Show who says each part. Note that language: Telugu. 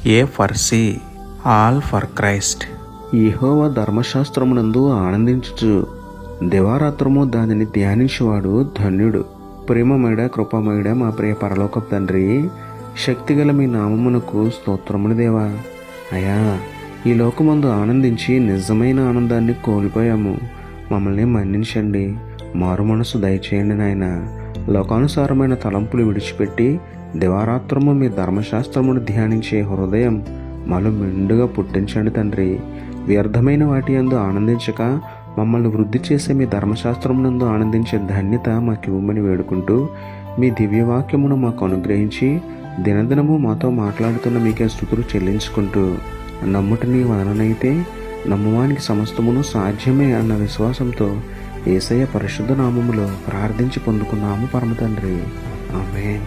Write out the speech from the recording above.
Speaker 1: A for C, all for Christ.
Speaker 2: యెహోవా ధర్మశాస్త్రమునందు ఆనందించుచు దివారాత్రము దానిని ధ్యానించువాడు ధన్యుడు. ప్రేమమేడ కృపమేడ మా ప్రియ పరలోకపు తండ్రి, శక్తిగల మీ నామమునకు స్తోత్రములు దేవా. అయా, ఈ లోకమందు ఆనందించి నిజమైన ఆనందాన్ని కోల్పోయాము. మమ్మల్ని మన్నించండి, మారు మనసు దయచేయండి నాయన. లోకానుసారమైన తలంపులు విడిచిపెట్టి దివారాత్రము మీ ధర్మశాస్త్రమును ధ్యానించే హృదయం మాలో మెండుగా పుట్టించండి తండ్రి. వ్యర్థమైన వాటి యందు ఆనందించక మమ్మల్ని వృద్ధి చేసే మీ ధర్మశాస్త్రమునందు ఆనందించే ధన్యత మాకు ఇవ్వమని వేడుకుంటూ, మీ దివ్యవాక్యమును మాకు అనుగ్రహించి దినదినము మాతో మాట్లాడుతున్న మీకే స్తుతులు చెల్లించుకుంటూ, నమ్ముట నీ వలనైతే నమ్మువానికి సమస్తమును సాధ్యమే అన్న విశ్వాసంతో యేసయ్య పరిశుద్ధ నామములో ప్రార్థించి పొందుకున్నాము పరమ తండ్రి. ఆమేన్.